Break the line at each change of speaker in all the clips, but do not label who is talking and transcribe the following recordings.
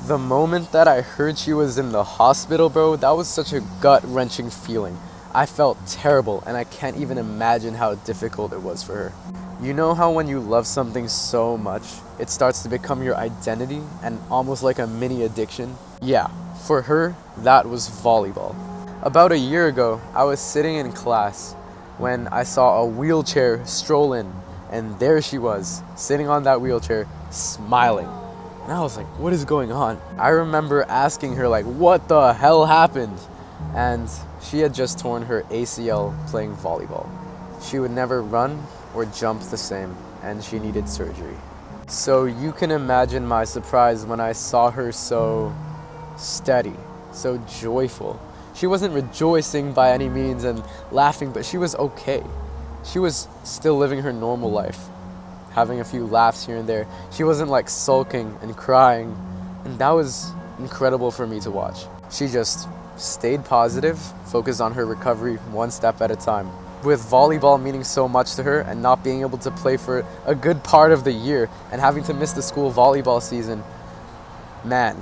The moment that I heard she was in the hospital, bro, that was such a gut-wrenching feeling. I felt terrible, and I can't even imagine how difficult it was for her. You know how when you love something so much, it starts to become your identity and almost like a mini addiction? Yeah, for her, that was volleyball. About a year ago, I was sitting in class when I saw a wheelchair stroll in, and there she was, sitting on that wheelchair, smiling. And I was like, what is going on? I remember asking her, like, what the hell happened? And she had just torn her ACL playing volleyball. She would never run or jump the same, and she needed surgery. So you can imagine my surprise when I saw her so steady, so joyful. She wasn't rejoicing by any means and laughing, but she was okay. She was still living her normal life, having a few laughs here and there. She wasn't like sulking and crying, and that was incredible for me to watch. She just stayed positive, focused on her recovery one step at a time. With volleyball meaning so much to her and not being able to play for a good part of the year and having to miss the school volleyball season, man,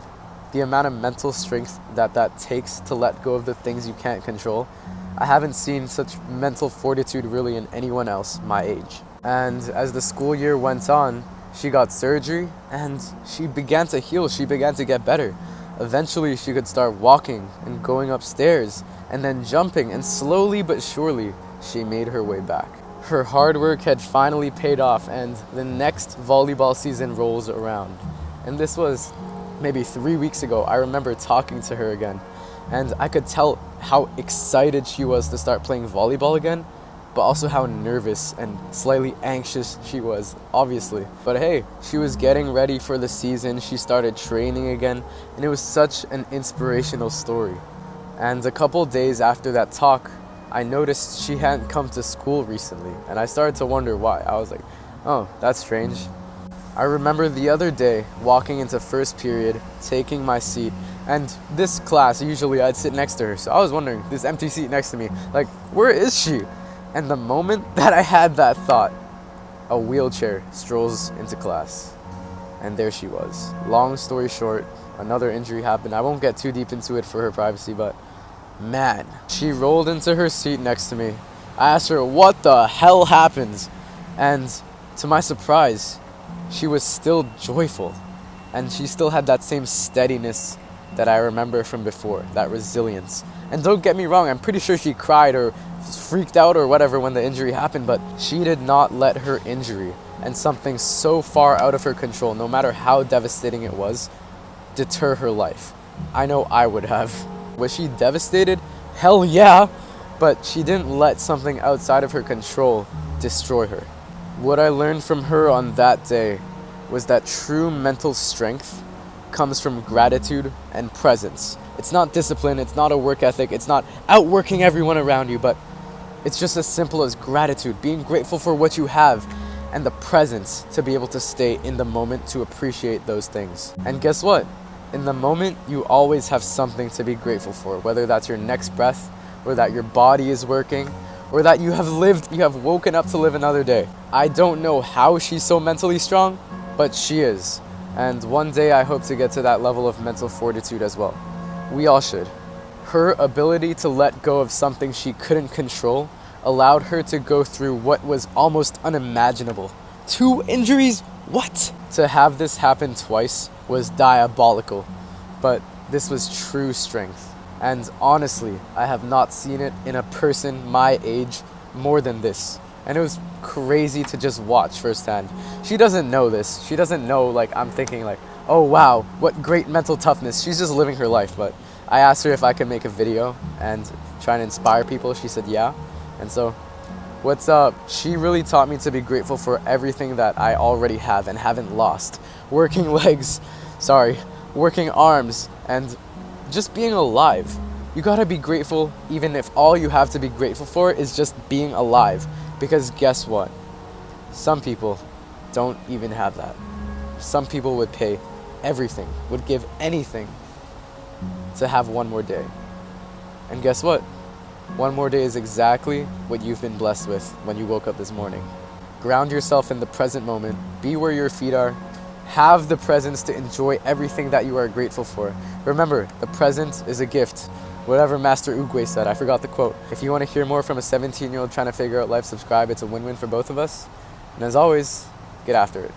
the amount of mental strength that takes to let go of the things you can't control, I haven't seen such mental fortitude really in anyone else my age. And as the school year went on, she got surgery and she began to heal, she began to get better. Eventually she could start walking and going upstairs and then jumping, and slowly but surely she made her way back. Her hard work had finally paid off, and the next volleyball season rolls around. And this was maybe 3 weeks ago. I remember talking to her again, and I could tell how excited she was to start playing volleyball again, but also how nervous and slightly anxious she was, obviously. But hey, she was getting ready for the season, she started training again, and it was such an inspirational story. And a couple days after that talk, I noticed she hadn't come to school recently, and I started to wonder why. I was like, oh, that's strange. I remember the other day walking into first period, taking my seat, and this class, usually I'd sit next to her, so I was wondering, this empty seat next to me, like, where is she? And the moment that I had that thought, a wheelchair strolls into class, and there she was. Long story short, another injury happened. I won't get too deep into it for her privacy, but man, she rolled into her seat next to me. I asked her, what the hell happened? And to my surprise, she was still joyful, and she still had that same steadiness that I remember from before, that resilience. And don't get me wrong, I'm pretty sure she cried or freaked out or whatever when the injury happened, but she did not let her injury and something so far out of her control, no matter how devastating it was, deter her life. I know I would have. Was she devastated? Hell yeah! But she didn't let something outside of her control destroy her. What I learned from her on that day was that true mental strength comes from gratitude and presence. It's not discipline, it's not a work ethic, it's not outworking everyone around you, but it's just as simple as gratitude, being grateful for what you have, and the presence to be able to stay in the moment to appreciate those things. And guess what? In the moment, you always have something to be grateful for, whether that's your next breath, or that your body is working, or that you have woken up to live another day. I don't know how she's so mentally strong, but she is. And one day I hope to get to that level of mental fortitude as well. We all should. Her ability to let go of something she couldn't control allowed her to go through what was almost unimaginable. 2 injuries? What? To have this happen twice was diabolical, but this was true strength. And honestly, I have not seen it in a person my age more than this. And it was crazy to just watch firsthand. She doesn't know this. She doesn't know, like, I'm thinking like, oh wow, what great mental toughness. She's just living her life. But I asked her if I could make a video and try to inspire people. She said yeah. And so, what's up? She really taught me to be grateful for everything that I already have and haven't lost. Working arms, and just being alive. You gotta be grateful even if all you have to be grateful for is just being alive. Because guess what? Some people don't even have that. Some people would pay everything, would give anything to have one more day. And guess what? One more day is exactly what you've been blessed with when you woke up this morning. Ground yourself in the present moment. Be where your feet are. Have the presence to enjoy everything that you are grateful for. Remember, the present is a gift. Whatever Master Oogway said, I forgot the quote. If you want to hear more from a 17-year-old trying to figure out life, subscribe. It's a win-win for both of us. And as always, get after it.